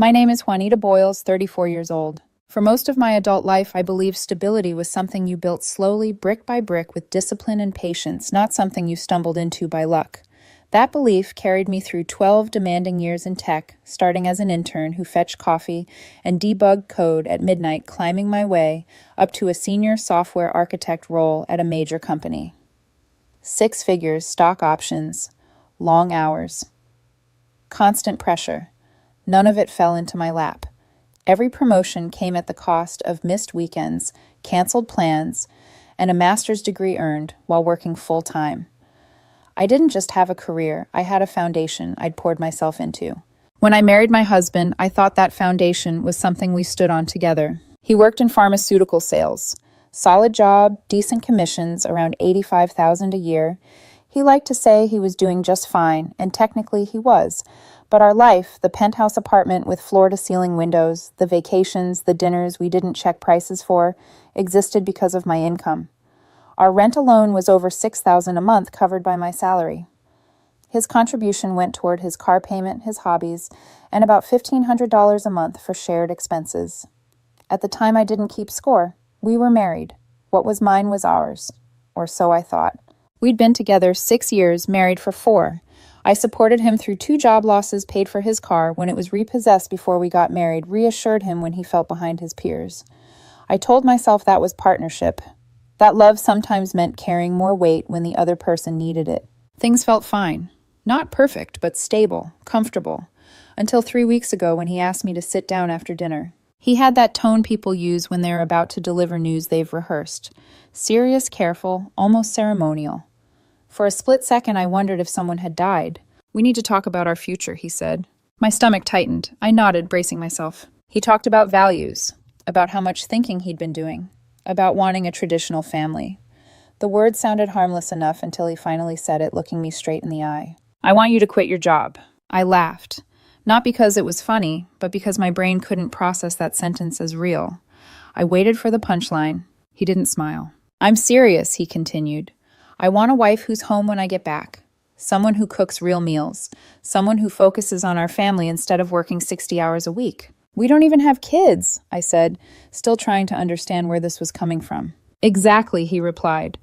My name is Juanita Boyles, 34 years old. For most of my adult life, I believed stability was something you built slowly, brick by brick, with discipline and patience, not something you stumbled into by luck. That belief carried me through 12 demanding years in tech, starting as an intern who fetched coffee and debugged code at midnight, climbing my way up to a senior software architect role at a major company. 6 figures, stock options, long hours, constant pressure. None of it fell into my lap. Every promotion came at the cost of missed weekends, canceled plans, and a master's degree earned while working full-time. I didn't just have a career, I had a foundation I'd poured myself into. When I married my husband, I thought that foundation was something we stood on together. He worked in pharmaceutical sales. Solid job, decent commissions, around $85,000 a year. He liked to say he was doing just fine, and technically he was. But our life, the penthouse apartment with floor-to-ceiling windows, the vacations, the dinners we didn't check prices for, existed because of my income. Our rent alone was over $6,000 a month, covered by my salary. His contribution went toward his car payment, his hobbies, and about $1,500 a month for shared expenses. At the time, I didn't keep score. We were married. What was mine was ours. Or so I thought. We'd been together 6 years, married for 4. I supported him through 2 job losses, paid for his car when it was repossessed before we got married, reassured him when he felt behind his peers. I told myself that was partnership. That love sometimes meant carrying more weight when the other person needed it. Things felt fine. Not perfect, but stable, comfortable. Until 3 weeks ago when he asked me to sit down after dinner. He had that tone people use when they're about to deliver news they've rehearsed. Serious, careful, almost ceremonial. For a split second, I wondered if someone had died. "We need to talk about our future," he said. My stomach tightened. I nodded, bracing myself. He talked about values, about how much thinking he'd been doing, about wanting a traditional family. The words sounded harmless enough until he finally said it, looking me straight in the eye. "I want you to quit your job." I laughed. Not because it was funny, but because my brain couldn't process that sentence as real. I waited for the punchline. He didn't smile. "I'm serious," he continued. "I want a wife who's home when I get back. Someone who cooks real meals. Someone who focuses on our family instead of working 60 hours a week." "We don't even have kids," I said, still trying to understand where this was coming from. "Exactly," he replied.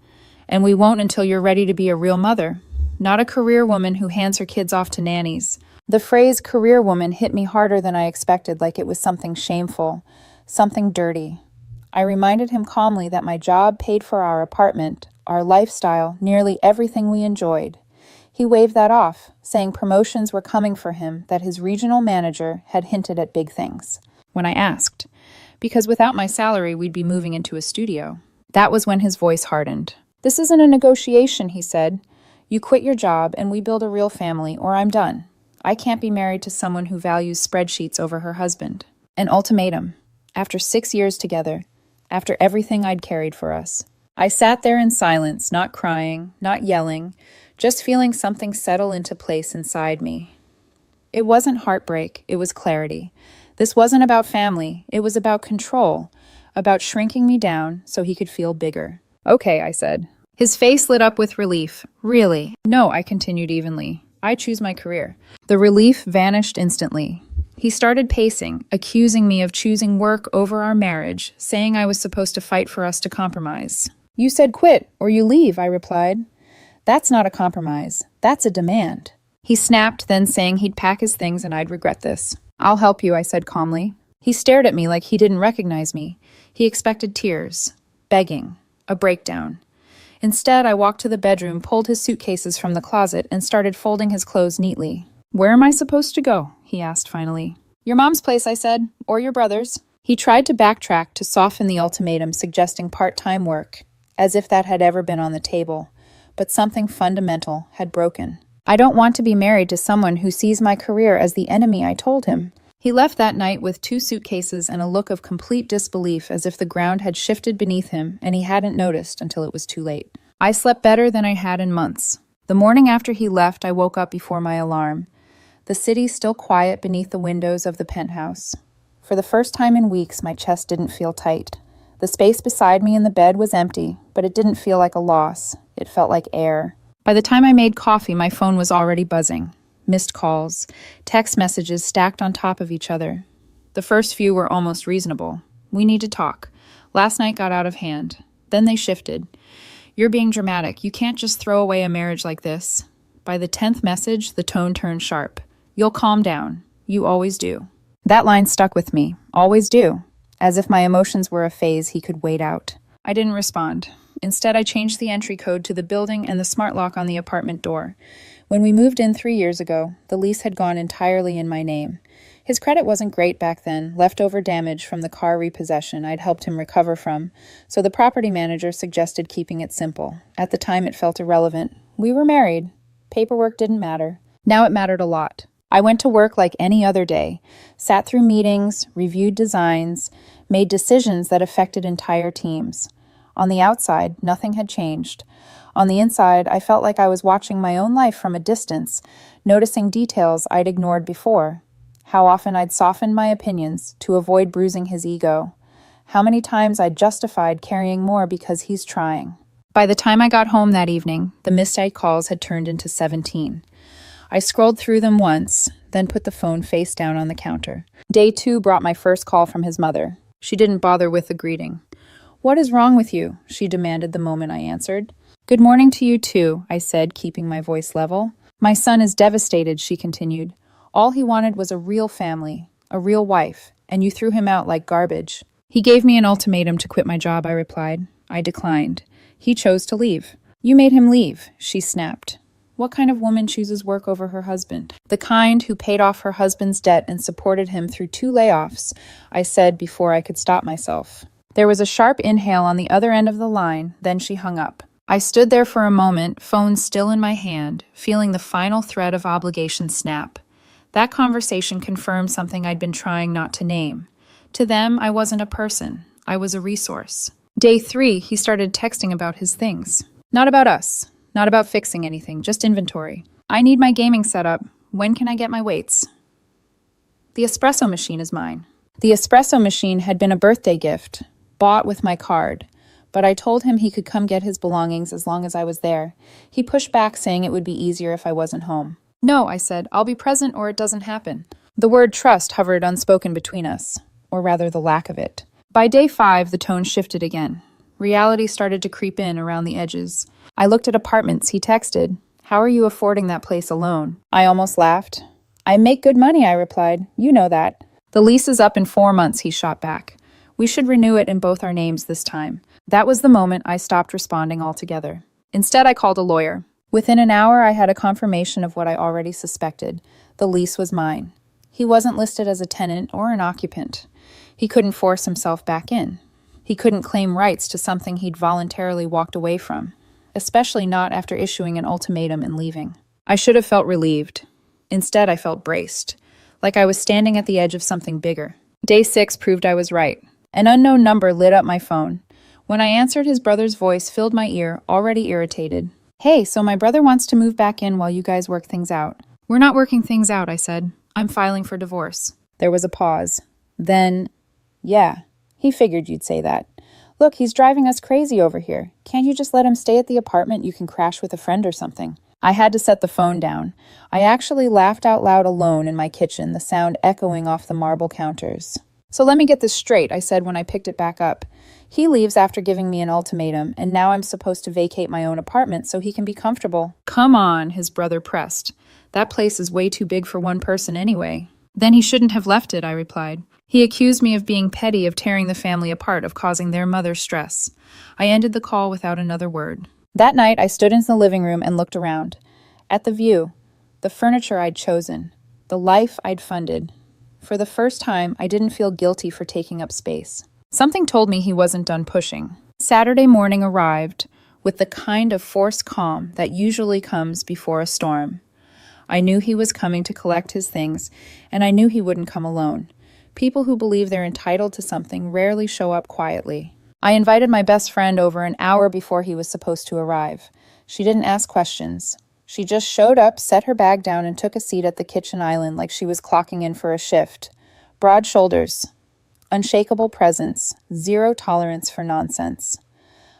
"And we won't until you're ready to be a real mother. Not a career woman who hands her kids off to nannies." The phrase career woman hit me harder than I expected, like it was something shameful, something dirty. I reminded him calmly that my job paid for our apartment, our lifestyle, nearly everything we enjoyed. He waved that off, saying promotions were coming for him, that his regional manager had hinted at big things. When I asked, because without my salary, we'd be moving into a studio. That was when his voice hardened. "This isn't a negotiation," he said. "You quit your job and we build a real family, or I'm done. I can't be married to someone who values spreadsheets over her husband." An ultimatum. After 6 years together, after everything I'd carried for us. I sat there in silence, not crying, not yelling, just feeling something settle into place inside me. It wasn't heartbreak, it was clarity. This wasn't about family, it was about control, about shrinking me down so he could feel bigger. "Okay," I said. His face lit up with relief. "Really?" "No," I continued evenly. "I choose my career." The relief vanished instantly. He started pacing, accusing me of choosing work over our marriage, saying I was supposed to fight for us to compromise. "You said quit, or you leave," I replied. "That's not a compromise. That's a demand." He snapped, then saying he'd pack his things and I'd regret this. "I'll help you," I said calmly. He stared at me like he didn't recognize me. He expected tears, begging, a breakdown. Instead, I walked to the bedroom, pulled his suitcases from the closet, and started folding his clothes neatly. "Where am I supposed to go?" he asked finally. "Your mom's place," I said, "or your brother's." He tried to backtrack to soften the ultimatum, suggesting part-time work, as if that had ever been on the table. But something fundamental had broken. "I don't want to be married to someone who sees my career as the enemy," I told him. He left that night with 2 suitcases and a look of complete disbelief, as if the ground had shifted beneath him and he hadn't noticed until it was too late. I slept better than I had in months. The morning after he left, I woke up before my alarm. The city still quiet beneath the windows of the penthouse. For the first time in weeks, my chest didn't feel tight. The space beside me in the bed was empty, but it didn't feel like a loss. It felt like air. By the time I made coffee, my phone was already buzzing. missed calls, text messages stacked on top of each other. The first few were almost reasonable. "We need to talk. Last night got out of hand." Then they shifted. "You're being dramatic. You can't just throw away a marriage like this." By the 10th message, the tone turned sharp. "You'll calm down. You always do." That line stuck with me. Always do. As if my emotions were a phase he could wait out. I didn't respond. Instead, I changed the entry code to the building and the smart lock on the apartment door. When we moved in 3 years ago, the lease had gone entirely in my name. His credit wasn't great back then, leftover damage from the car repossession I'd helped him recover from, so the property manager suggested keeping it simple. At the time, it felt irrelevant. We were married. Paperwork didn't matter. Now it mattered a lot. I went to work like any other day, sat through meetings, reviewed designs, made decisions that affected entire teams. On the outside, nothing had changed. On the inside, I felt like I was watching my own life from a distance, noticing details I'd ignored before. How often I'd softened my opinions to avoid bruising his ego. How many times I'd justified carrying more because he's trying. By the time I got home that evening, the missed calls had turned into 17. I scrolled through them once, then put the phone face down on the counter. Day 2 brought my first call from his mother. She didn't bother with the greeting. "What is wrong with you?" she demanded the moment I answered. "Good morning to you too," I said, keeping my voice level. "My son is devastated," she continued. "All he wanted was a real family, a real wife, and you threw him out like garbage." "He gave me an ultimatum to quit my job," I replied. I declined. "He chose to leave." "You made him leave," she snapped. What kind of woman chooses work over her husband? "The kind who paid off her husband's debt and supported him through 2 layoffs," I said before I could stop myself. There was a sharp inhale on the other end of the line, then she hung up. I stood there for a moment, phone still in my hand, feeling the final thread of obligation snap. That conversation confirmed something I'd been trying not to name. To them, I wasn't a person. I was a resource. Day 3, he started texting about his things. Not about us. Not about fixing anything, just inventory. "I need my gaming set up. When can I get my weights?" "The espresso machine is mine." The espresso machine had been a birthday gift, bought with my card, but I told him he could come get his belongings as long as I was there. He pushed back, saying it would be easier if I wasn't home. "No," I said, "I'll be present or it doesn't happen." The word trust hovered unspoken between us, or rather the lack of it. By day 5, the tone shifted again. Reality started to creep in around the edges. I looked at apartments. He texted, "How are you affording that place alone?" I almost laughed. "I make good money," I replied. "You know that." "The lease is up in 4 months," he shot back. "We should renew it in both our names this time." That was the moment I stopped responding altogether. Instead, I called a lawyer. Within an hour, I had a confirmation of what I already suspected. The lease was mine. He wasn't listed as a tenant or an occupant. He couldn't force himself back in. He couldn't claim rights to something he'd voluntarily walked away from, especially not after issuing an ultimatum and leaving. I should have felt relieved. Instead, I felt braced, like I was standing at the edge of something bigger. Day 6 proved I was right. An unknown number lit up my phone. When I answered, his brother's voice filled my ear, already irritated. "Hey, so my brother wants to move back in while you guys work things out." "We're not working things out," I said. "I'm filing for divorce." There was a pause. Then, "Yeah, he figured you'd say that. Look, he's driving us crazy over here. Can't you just let him stay at the apartment? You can crash with a friend or something." I had to set the phone down. I actually laughed out loud alone in my kitchen, the sound echoing off the marble counters. "So let me get this straight," I said when I picked it back up. "He leaves after giving me an ultimatum, and now I'm supposed to vacate my own apartment so he can be comfortable." "Come on," his brother pressed. "That place is way too big for one person anyway." "Then he shouldn't have left it," I replied. He accused me of being petty, of tearing the family apart, of causing their mother stress. I ended the call without another word. That night, I stood in the living room and looked around. At the view, the furniture I'd chosen, the life I'd funded. For the first time, I didn't feel guilty for taking up space. Something told me he wasn't done pushing. Saturday morning arrived with the kind of forced calm that usually comes before a storm. I knew he was coming to collect his things, and I knew he wouldn't come alone. People who believe they're entitled to something rarely show up quietly. I invited my best friend over an hour before he was supposed to arrive. She didn't ask questions. She just showed up, set her bag down, and took a seat at the kitchen island like she was clocking in for a shift. Broad shoulders, unshakable presence, zero tolerance for nonsense.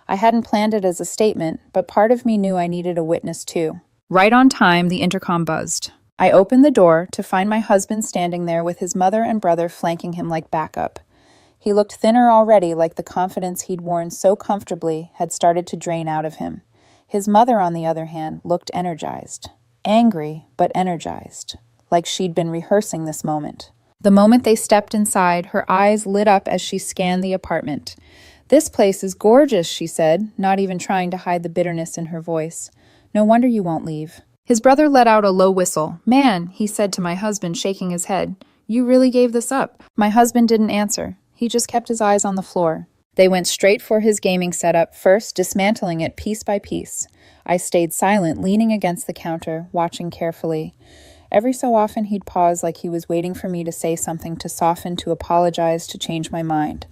I hadn't planned it as a statement, but part of me knew I needed a witness too. Right on time, the intercom buzzed. I opened the door to find my husband standing there with his mother and brother flanking him like backup. He looked thinner already, like the confidence he'd worn so comfortably had started to drain out of him. His mother, on the other hand, looked energized. Angry, but energized, like she'd been rehearsing this moment. The moment they stepped inside, her eyes lit up as she scanned the apartment. "This place is gorgeous," she said, not even trying to hide the bitterness in her voice. "No wonder you won't leave." His brother let out a low whistle. "Man," he said to my husband, shaking his head, "you really gave this up." My husband didn't answer. He just kept his eyes on the floor. They went straight for his gaming setup, first dismantling it piece by piece. I stayed silent, leaning against the counter, watching carefully. Every so often he'd pause like he was waiting for me to say something, to soften, to apologize, to change my mind.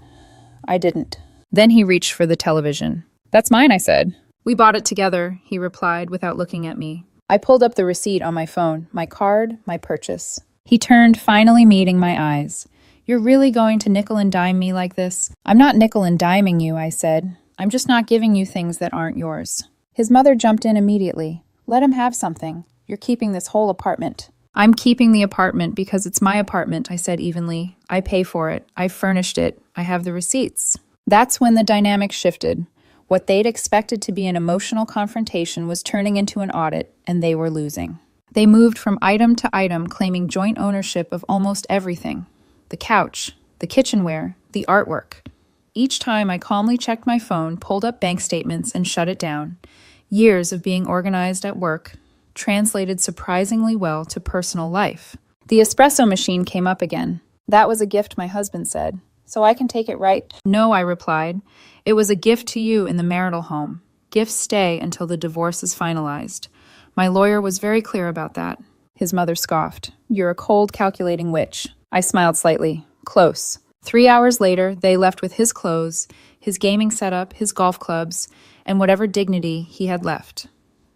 I didn't. Then he reached for the television. "That's mine," I said. "We bought it together," he replied without looking at me. I pulled up the receipt on my phone, my card, my purchase. He turned, finally meeting my eyes. "You're really going to nickel and dime me like this?" "I'm not nickel and diming you," I said. "I'm just not giving you things that aren't yours." His mother jumped in immediately. "Let him have something. You're keeping this whole apartment." "I'm keeping the apartment because it's my apartment," I said evenly. "I pay for it. I furnished it. I have the receipts." That's when the dynamic shifted. What they'd expected to be an emotional confrontation was turning into an audit, and they were losing. They moved from item to item, claiming joint ownership of almost everything. The couch, the kitchenware, the artwork. Each time I calmly checked my phone, pulled up bank statements, and shut it down. Years of being organized at work translated surprisingly well to personal life. The espresso machine came up again. "That was a gift," my husband said. "So I can take it, right?" "No," I replied. "It was a gift to you in the marital home. Gifts stay until the divorce is finalized. My lawyer was very clear about that." His mother scoffed. "You're a cold, calculating witch." I smiled slightly. Close. 3 hours later, they left with his clothes, his gaming setup, his golf clubs, and whatever dignity he had left.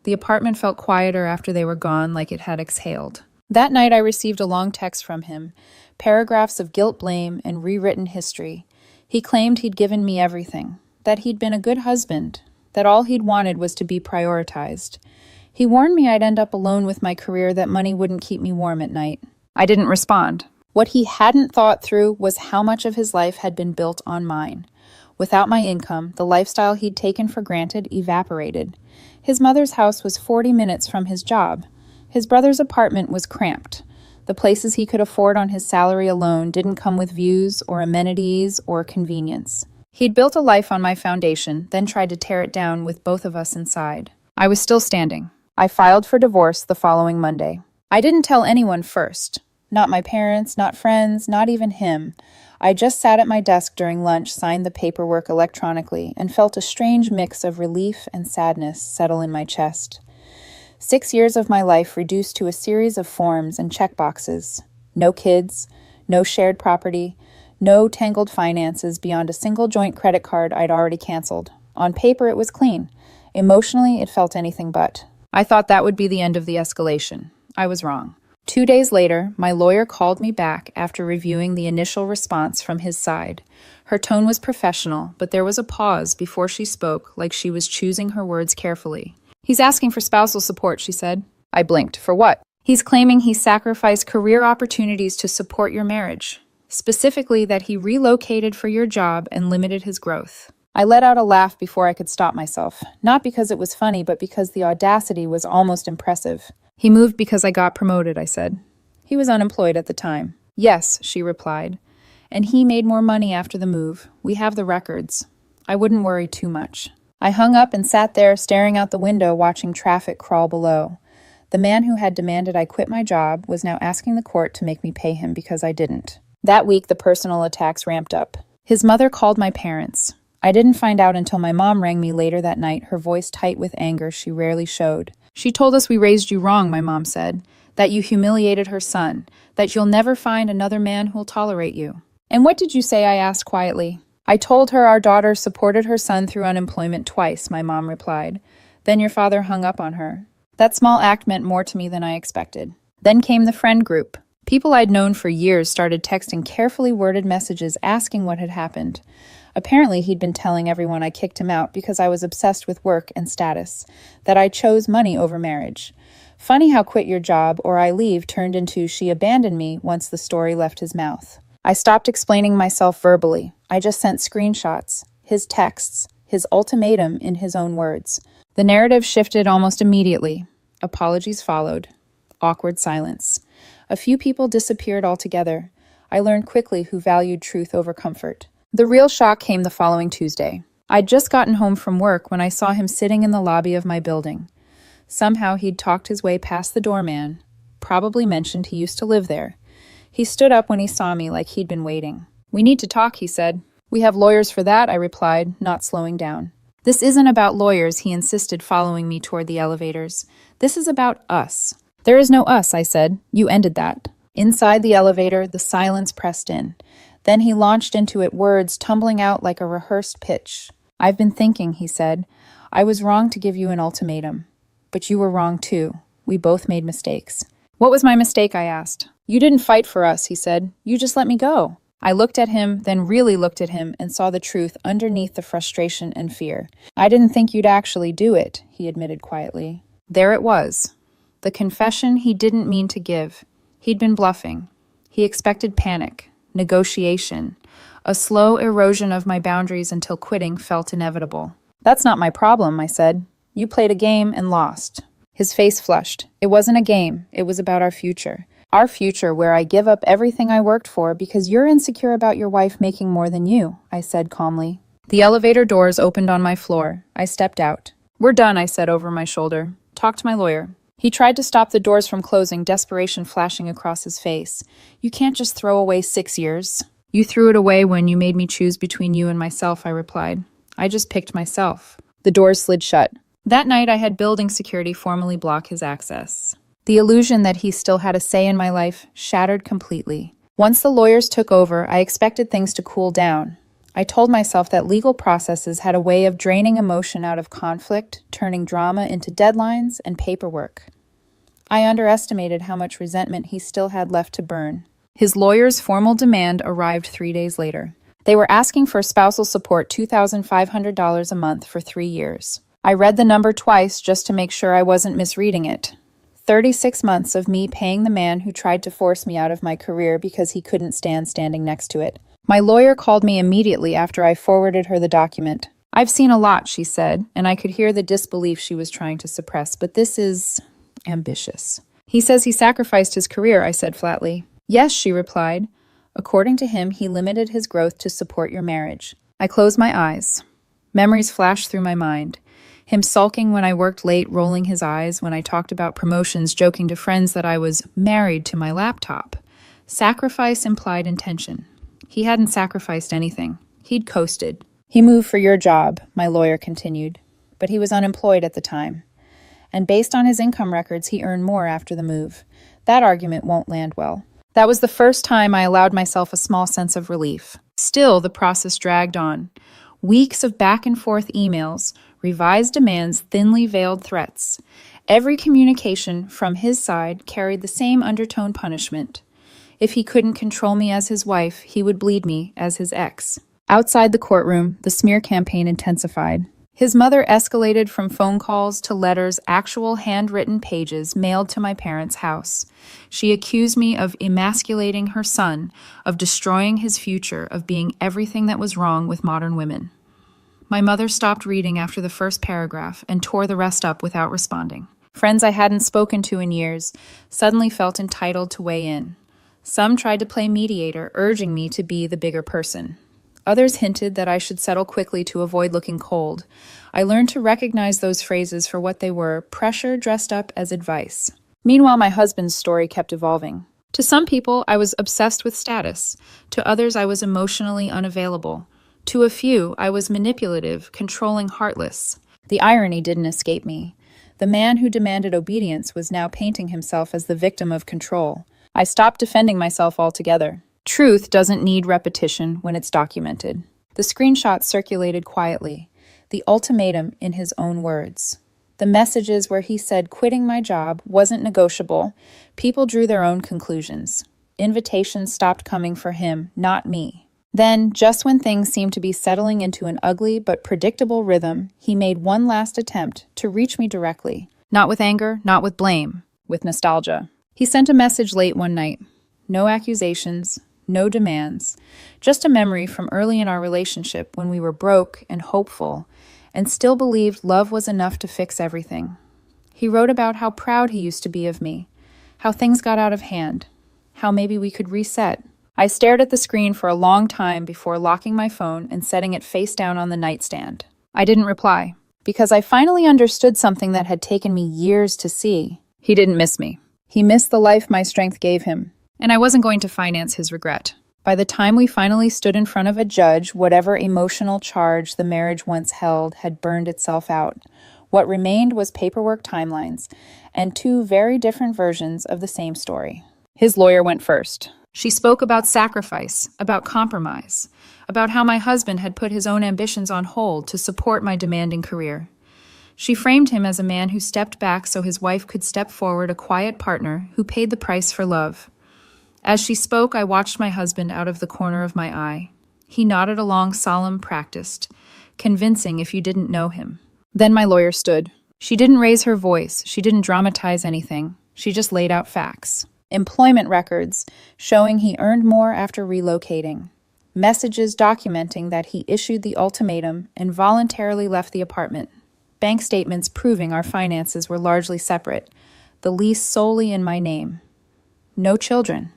The apartment felt quieter after they were gone, like it had exhaled. That night I received a long text from him, paragraphs of guilt, blame, and rewritten history. He claimed he'd given me everything, that he'd been a good husband, that all he'd wanted was to be prioritized. He warned me I'd end up alone with my career, that money wouldn't keep me warm at night. I didn't respond. What he hadn't thought through was how much of his life had been built on mine. Without my income, the lifestyle he'd taken for granted evaporated. His mother's house was 40 minutes from his job. His brother's apartment was cramped. The places he could afford on his salary alone didn't come with views or amenities or convenience. He'd built a life on my foundation, then tried to tear it down with both of us inside. I was still standing. I filed for divorce the following Monday. I didn't tell anyone first. Not my parents, not friends, not even him. I just sat at my desk during lunch, signed the paperwork electronically, and felt a strange mix of relief and sadness settle in my chest. 6 years of my life reduced to a series of forms and checkboxes. No kids, no shared property, no tangled finances beyond a single joint credit card I'd already canceled. On paper, it was clean. Emotionally, it felt anything but. I thought that would be the end of the escalation. I was wrong. 2 days later, my lawyer called me back after reviewing the initial response from his side. Her tone was professional, but there was a pause before she spoke, like she was choosing her words carefully. "He's asking for spousal support," she said. I blinked. "For what?" "He's claiming he sacrificed career opportunities to support your marriage. Specifically that he relocated for your job and limited his growth." I let out a laugh before I could stop myself, not because it was funny, but because the audacity was almost impressive. "He moved because I got promoted," I said. "He was unemployed at the time." "Yes," she replied. "And he made more money after the move. We have the records." I wouldn't worry too much. I hung up and sat there staring out the window, watching traffic crawl below. The man who had demanded I quit my job was now asking the court to make me pay him because I didn't. That week, the personal attacks ramped up. His mother called my parents. I didn't find out until my mom rang me later that night, her voice tight with anger she rarely showed. "She told us we raised you wrong," my mom said, "that you humiliated her son, that you'll never find another man who'll tolerate you." "And what did you say?" I asked quietly. "I told her our daughter supported her son through unemployment twice," my mom replied. Then your father hung up on her. That small act meant more to me than I expected. Then came the friend group. People I'd known for years started texting carefully worded messages asking what had happened. Apparently, he'd been telling everyone I kicked him out because I was obsessed with work and status, that I chose money over marriage. Funny how quit your job or I leave turned into she abandoned me once the story left his mouth. I stopped explaining myself verbally. I just sent screenshots, his texts, his ultimatum in his own words. The narrative shifted almost immediately. Apologies followed. Awkward silence. A few people disappeared altogether. I learned quickly who valued truth over comfort. The real shock came the following Tuesday. I'd just gotten home from work when I saw him sitting in the lobby of my building. Somehow he'd talked his way past the doorman, probably mentioned he used to live there. He stood up when he saw me like he'd been waiting. "We need to talk," he said. "We have lawyers for that," I replied, not slowing down. "This isn't about lawyers," he insisted, following me toward the elevators. "This is about us." "There is no us," I said. "You ended that." Inside the elevator, the silence pressed in. Then he launched into it, words tumbling out like a rehearsed pitch. "I've been thinking," he said. "I was wrong to give you an ultimatum. But you were wrong too. We both made mistakes." "What was my mistake?" I asked. "You didn't fight for us," he said. "You just let me go." I looked at him, then really looked at him, and saw the truth underneath the frustration and fear. "I didn't think you'd actually do it," he admitted quietly. There it was. The confession he didn't mean to give. He'd been bluffing. He expected panic, negotiation, a slow erosion of my boundaries until quitting felt inevitable. "That's not my problem," I said. "You played a game and lost." His face flushed. "It wasn't a game. It was about our future. Our future where I give up everything I worked for because you're insecure about your wife making more than you," I said calmly. The elevator doors opened on my floor. I stepped out. "We're done," I said over my shoulder. "Talk to my lawyer." He tried to stop the doors from closing, desperation flashing across his face. "You can't just throw away 6 years." "You threw it away when you made me choose between you and myself," I replied. "I just picked myself." The doors slid shut. That night I had building security formally block his access. The illusion that he still had a say in my life shattered completely. Once the lawyers took over, I expected things to cool down. I told myself that legal processes had a way of draining emotion out of conflict, turning drama into deadlines and paperwork. I underestimated how much resentment he still had left to burn. His lawyer's formal demand arrived 3 days later. They were asking for spousal support $2,500 a month for 3 years. I read the number twice just to make sure I wasn't misreading it. 36 months of me paying the man who tried to force me out of my career because he couldn't stand standing next to it. My lawyer called me immediately after I forwarded her the document. "I've seen a lot," she said, and I could hear the disbelief she was trying to suppress, "but this is ambitious." "He says he sacrificed his career," I said flatly. "Yes," she replied. "According to him, he limited his growth to support your marriage." I closed my eyes. Memories flashed through my mind. Him sulking when I worked late, rolling his eyes when I talked about promotions, joking to friends that I was married to my laptop. Sacrifice implied intention. He hadn't sacrificed anything. He'd coasted. "He moved for your job," my lawyer continued, "but he was unemployed at the time. And based on his income records, he earned more after the move. That argument won't land well." That was the first time I allowed myself a small sense of relief. Still, the process dragged on. Weeks of back-and-forth emails, revised demands, thinly veiled threats. Every communication from his side carried the same undertone punishment. If he couldn't control me as his wife, he would bleed me as his ex. Outside the courtroom, the smear campaign intensified. His mother escalated from phone calls to letters, actual handwritten pages mailed to my parents' house. She accused me of emasculating her son, of destroying his future, of being everything that was wrong with modern women. My mother stopped reading after the first paragraph and tore the rest up without responding. Friends I hadn't spoken to in years suddenly felt entitled to weigh in. Some tried to play mediator, urging me to be the bigger person. Others hinted that I should settle quickly to avoid looking cold. I learned to recognize those phrases for what they were, pressure dressed up as advice. Meanwhile, my husband's story kept evolving. To some people, I was obsessed with status. To others, I was emotionally unavailable. To a few, I was manipulative, controlling, heartless. The irony didn't escape me. The man who demanded obedience was now painting himself as the victim of control. I stopped defending myself altogether. Truth doesn't need repetition when it's documented. The screenshots circulated quietly, the ultimatum in his own words. The messages where he said quitting my job wasn't negotiable. People drew their own conclusions. Invitations stopped coming for him, not me. Then, just when things seemed to be settling into an ugly but predictable rhythm, he made one last attempt to reach me directly. Not with anger, not with blame. with nostalgia. He sent a message late one night. No accusations, no demands, just a memory from early in our relationship when we were broke and hopeful and still believed love was enough to fix everything. He wrote about how proud he used to be of me, how things got out of hand, how maybe we could reset. I stared at the screen for a long time before locking my phone and setting it face down on the nightstand. I didn't reply, because I finally understood something that had taken me years to see. He didn't miss me. He missed the life my strength gave him, and I wasn't going to finance his regret. By the time we finally stood in front of a judge, whatever emotional charge the marriage once held had burned itself out. What remained was paperwork timelines, and two very different versions of the same story. His lawyer went first. She spoke about sacrifice, about compromise, about how my husband had put his own ambitions on hold to support my demanding career. She framed him as a man who stepped back so his wife could step forward, a quiet partner who paid the price for love. As she spoke, I watched my husband out of the corner of my eye. He nodded along, solemn, practiced, convincing if you didn't know him. Then my lawyer stood. She didn't raise her voice. She didn't dramatize anything. She just laid out facts. Employment records showing he earned more after relocating. Messages documenting that he issued the ultimatum and voluntarily left the apartment. Bank statements proving our finances were largely separate. The lease solely in my name. No children.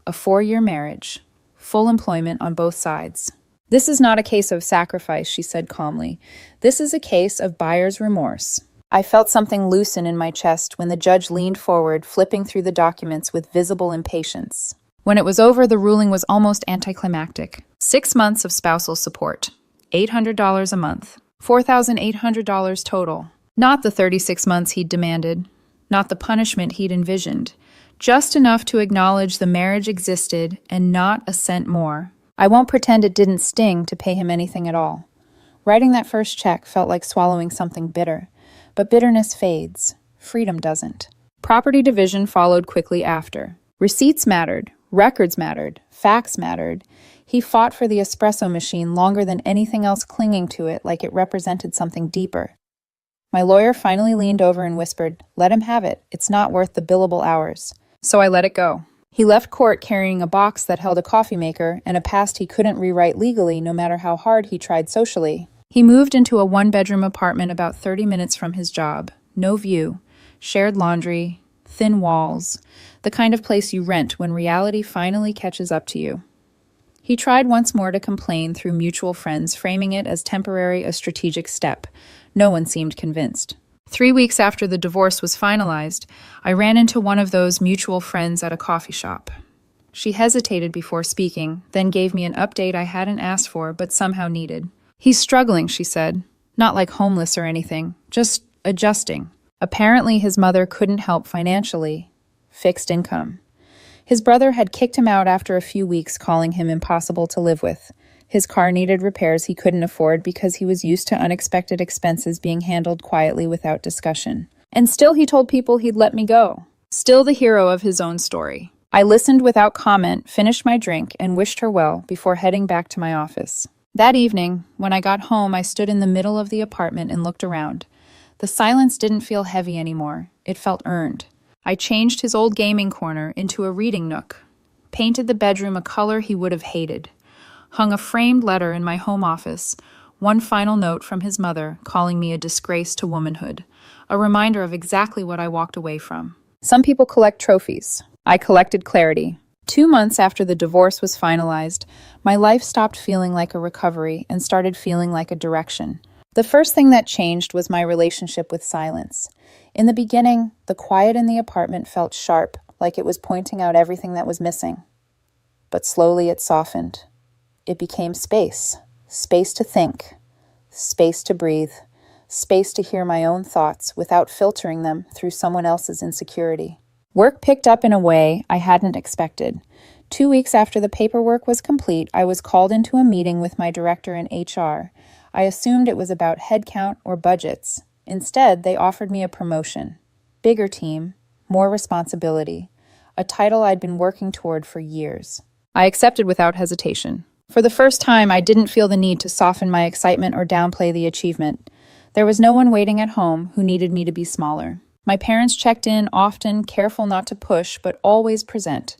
A 4-year marriage. Full employment on both sides. This is not a case of sacrifice, she said calmly. This is a case of buyer's remorse. I felt something loosen in my chest when the judge leaned forward, flipping through the documents with visible impatience. When it was over, the ruling was almost anticlimactic. 6 months of spousal support. $800 a month. $4,800 total. Not the 36 months he'd demanded. Not the punishment he'd envisioned. Just enough to acknowledge the marriage existed and not a cent more. I won't pretend it didn't sting to pay him anything at all. Writing that first check felt like swallowing something bitter. But bitterness fades. Freedom doesn't. Property division followed quickly after. Receipts mattered. Records mattered. Facts mattered. He fought for the espresso machine longer than anything else, clinging to it like it represented something deeper. My lawyer finally leaned over and whispered, "Let him have it. It's not worth the billable hours." So I let it go. He left court carrying a box that held a coffee maker and a past he couldn't rewrite legally no matter how hard he tried socially. He moved into a 1-bedroom apartment about 30 minutes from his job. No view, shared laundry, thin walls, the kind of place you rent when reality finally catches up to you. He tried once more to complain through mutual friends, framing it as temporary, a strategic step. No one seemed convinced. 3 weeks after the divorce was finalized, I ran into one of those mutual friends at a coffee shop. She hesitated before speaking, then gave me an update I hadn't asked for but somehow needed. "He's struggling," she said. "Not like homeless or anything, just adjusting. Apparently his mother couldn't help financially. Fixed income. His brother had kicked him out after a few weeks, calling him impossible to live with. His car needed repairs he couldn't afford because he was used to unexpected expenses being handled quietly without discussion. And still he told people he'd let me go. Still the hero of his own story." I listened without comment, finished my drink, and wished her well before heading back to my office. That evening, when I got home, I stood in the middle of the apartment and looked around. The silence didn't feel heavy anymore. It felt earned. I changed his old gaming corner into a reading nook, painted the bedroom a color he would have hated, hung a framed letter in my home office, one final note from his mother calling me a disgrace to womanhood, a reminder of exactly what I walked away from. Some people collect trophies. I collected clarity. 2 months after the divorce was finalized, my life stopped feeling like a recovery and started feeling like a direction. The first thing that changed was my relationship with silence. In the beginning, the quiet in the apartment felt sharp, like it was pointing out everything that was missing. But slowly it softened. It became space. Space to think. Space to breathe. Space to hear my own thoughts without filtering them through someone else's insecurity. Work picked up in a way I hadn't expected. 2 weeks after the paperwork was complete, I was called into a meeting with my director in HR. I assumed it was about headcount or budgets. Instead, they offered me a promotion. Bigger team, more responsibility, a title I'd been working toward for years. I accepted without hesitation. For the first time, I didn't feel the need to soften my excitement or downplay the achievement. There was no one waiting at home who needed me to be smaller. My parents checked in often, careful not to push, but always present.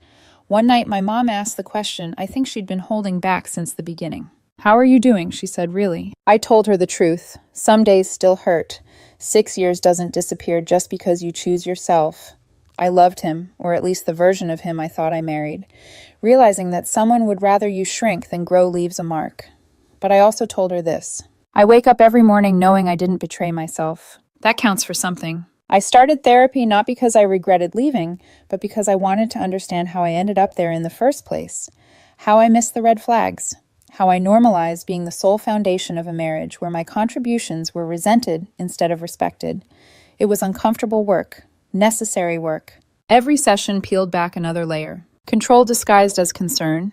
One night, my mom asked the question I think she'd been holding back since the beginning. "How are you doing?" she said, "really?" I told her the truth. Some days still hurt. 6 years doesn't disappear just because you choose yourself. I loved him, or at least the version of him I thought I married. Realizing that someone would rather you shrink than grow leaves a mark. But I also told her this. I wake up every morning knowing I didn't betray myself. That counts for something. I started therapy not because I regretted leaving, but because I wanted to understand how I ended up there in the first place. How I missed the red flags. How I normalized being the sole foundation of a marriage where my contributions were resented instead of respected. It was uncomfortable work, necessary work. Every session peeled back another layer. Control disguised as concern.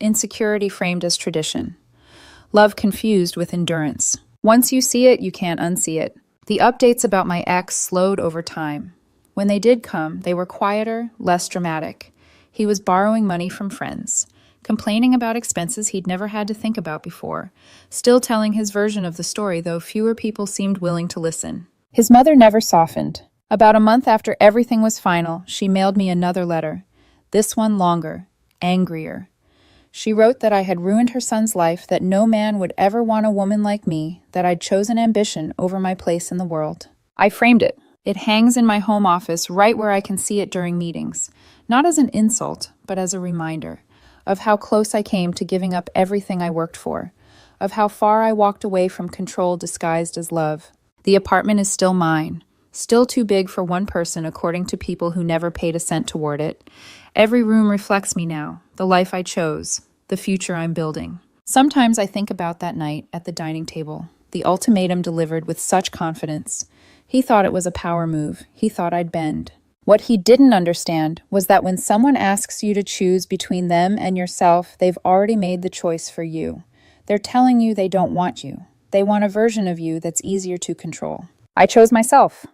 Insecurity framed as tradition. Love confused with endurance. Once you see it, you can't unsee it. The updates about my ex slowed over time. When they did come, they were quieter, less dramatic. He was borrowing money from friends, complaining about expenses he'd never had to think about before, still telling his version of the story, though fewer people seemed willing to listen. His mother never softened. About a month after everything was final, she mailed me another letter. This one longer, angrier. She wrote that I had ruined her son's life, that no man would ever want a woman like me, that I'd chosen ambition over my place in the world. I framed it. It hangs in my home office right where I can see it during meetings, not as an insult, but as a reminder of how close I came to giving up everything I worked for, of how far I walked away from control disguised as love. The apartment is still mine, still too big for one person according to people who never paid a cent toward it. Every room reflects me now, the life I chose, the future I'm building. Sometimes I think about that night at the dining table, the ultimatum delivered with such confidence. He thought it was a power move. He thought I'd bend. What he didn't understand was that when someone asks you to choose between them and yourself, they've already made the choice for you. They're telling you they don't want you. They want a version of you that's easier to control. I chose myself.